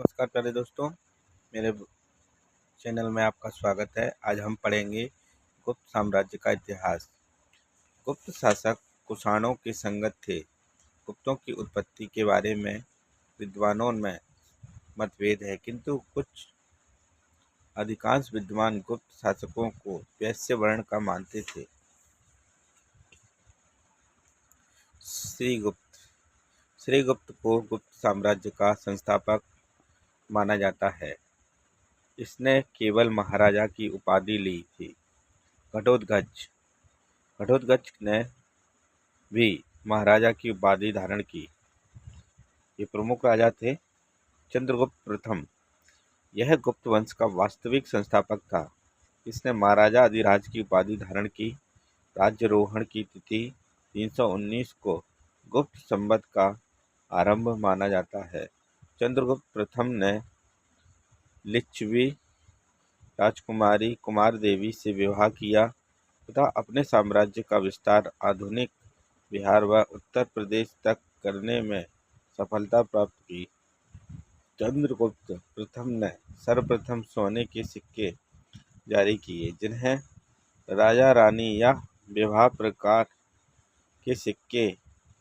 नमस्कार प्यारे दोस्तों, मेरे चैनल में आपका स्वागत है। आज हम पढ़ेंगे गुप्त साम्राज्य का इतिहास। गुप्त शासक कुषाणों के संगत थे। गुप्तों की उत्पत्ति के बारे में विद्वानों में मतभेद है, किंतु कुछ अधिकांश विद्वान गुप्त शासकों को वैश्य वर्ण का मानते थे। श्रीगुप्त को गुप्त साम्राज्य का संस्थापक माना जाता है। इसने केवल महाराजा की उपाधि ली थी। घटोत्कच ने भी महाराजा की उपाधि धारण की। ये प्रमुख राजा थे। चंद्रगुप्त प्रथम, यह गुप्त वंश का वास्तविक संस्थापक था। इसने महाराजा अधिराज की उपाधि धारण की। राज्यारोहण की तिथि 319 को गुप्त संवत का आरंभ माना जाता है। चंद्रगुप्त प्रथम ने लिच्छवी राजकुमारी कुमारदेवी से विवाह किया तथा अपने साम्राज्य का विस्तार आधुनिक बिहार व उत्तर प्रदेश तक करने में सफलता प्राप्त की। चंद्रगुप्त प्रथम ने सर्वप्रथम सोने के सिक्के जारी किए, जिन्हें राजा रानी या विवाह प्रकार के सिक्के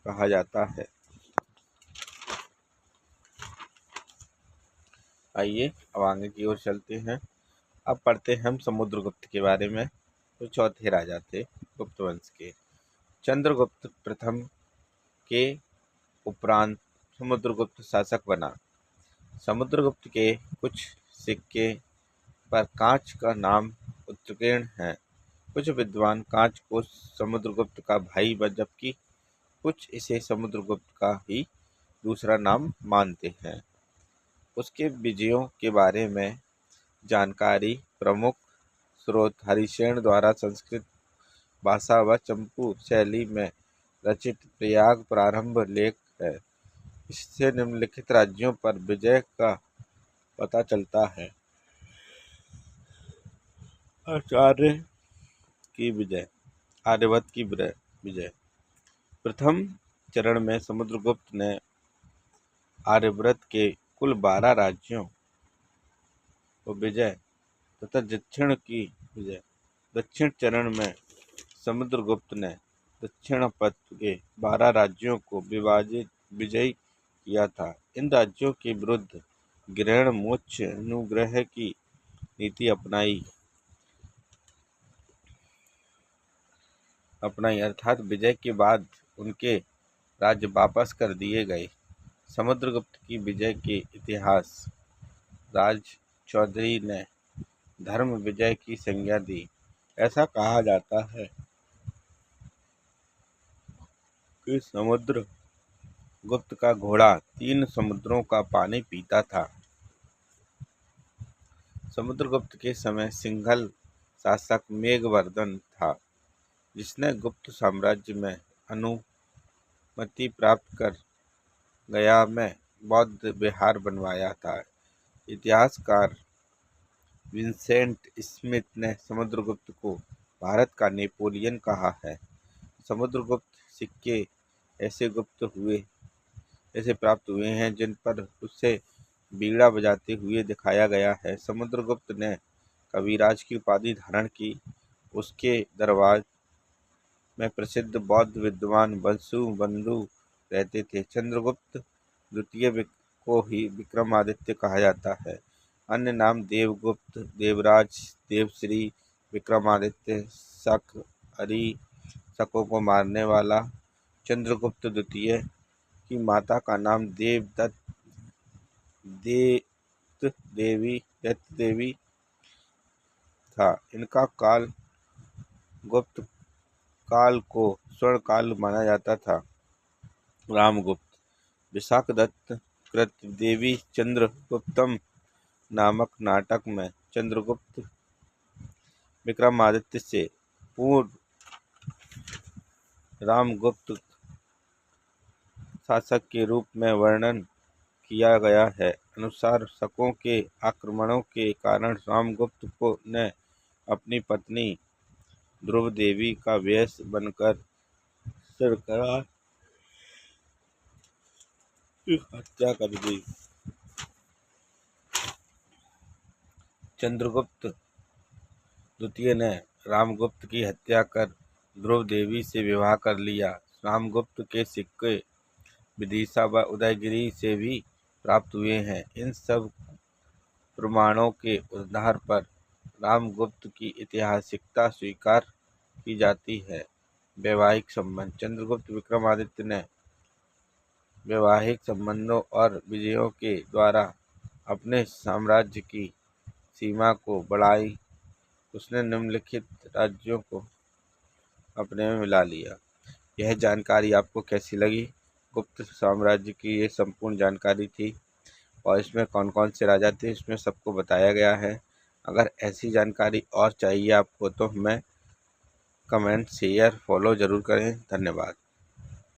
कहा जाता है। आइए अब आगे की ओर चलते हैं। अब पढ़ते हैं हम समुद्रगुप्त के बारे में। तो चौथे राजा थे गुप्त वंश के। चंद्रगुप्त प्रथम के उपरांत समुद्रगुप्त शासक बना। समुद्रगुप्त के कुछ सिक्के पर कांच का नाम उत्कीर्ण है। कुछ विद्वान कांच को समुद्रगुप्त का भाई जबकि कुछ इसे समुद्रगुप्त का ही दूसरा नाम मानते हैं। उसके विजयों के बारे में जानकारी प्रमुख स्रोत हरिसेन द्वारा संस्कृत भाषा व चंपू शैली में रचित प्रयाग प्रारंभ लेख है। इससे निम्नलिखित राज्यों पर विजय का पता चलता है। आर्यभट्ट की विजय। प्रथम चरण में समुद्रगुप्त ने आर्यव्रत के कुल 12 राज्यों को विजय तथा दक्षिण चरण में समुद्रगुप्त ने दक्षिण पथ के 12 राज्यों को विजयी किया था। इन राज्यों के विरुद्ध ग्रहण मोक्ष अनुग्रह की नीति अपनाई अर्थात विजय के बाद उनके राज्य वापस कर दिए गए। समुद्रगुप्त की विजय के इतिहास। राज चौधरी ने धर्म विजय की संज्ञा दी। ऐसा कहा जाता है कि समुद्रगुप्त का घोड़ा 3 समुद्रों का पानी पीता था। समुद्रगुप्त के समय सिंहल शासक मेघवर्धन था, जिसने गुप्त साम्राज्य में अनुमति प्राप्त कर गया में बौद्ध विहार बनवाया था। इतिहासकार विंसेंट स्मिथ ने समुद्रगुप्त को भारत का नेपोलियन कहा है। समुद्रगुप्त सिक्के ऐसे प्राप्त हुए हैं जिन पर उसे बीड़ा बजाते हुए दिखाया गया है। समुद्रगुप्त ने कविराज की उपाधि धारण की। उसके दरबार में प्रसिद्ध बौद्ध विद्वान वसुबंधु रहते थे। चंद्रगुप्त द्वितीय को ही विक्रमादित्य कहा जाता है। अन्य नाम देवगुप्त, देवराज, देवश्री, विक्रमादित्य, शक, अरि, शकों को मारने वाला। चंद्रगुप्त द्वितीय की माता का नाम दैत्य देवी था। इनका काल गुप्त काल को स्वर्ण काल माना जाता था। रामगुप्त। विशाखदत्त कृत देवी चंद्रगुप्तम नामक नाटक में चंद्रगुप्त विक्रमादित्य से पूर्व रामगुप्त शासक के रूप में वर्णन किया गया है। अनुसार शकों के आक्रमणों के कारण रामगुप्त ने अपनी पत्नी ध्रुव देवी का वेश बनकर सरकार की हत्या कर दी। चंद्रगुप्त द्वितीय ने रामगुप्त की हत्या कर ध्रुव देवी से विवाह कर लिया। रामगुप्त के सिक्के विदिशा व उदयगिरि से भी प्राप्त हुए हैं। इन सब प्रमाणों के आधार पर रामगुप्त की ऐतिहासिकता स्वीकार की जाती है। वैवाहिक संबंध। चंद्रगुप्त विक्रमादित्य ने वैवाहिक संबंधों और विजयों के द्वारा अपने साम्राज्य की सीमा को बढ़ाई। उसने निम्नलिखित राज्यों को अपने में मिला लिया। यह जानकारी आपको कैसी लगी? गुप्त साम्राज्य की ये संपूर्ण जानकारी थी और इसमें कौन कौन से राजा थे इसमें सबको बताया गया है। अगर ऐसी जानकारी और चाहिए आपको तो हमें कमेंट, शेयर, फॉलो ज़रूर करें। धन्यवाद।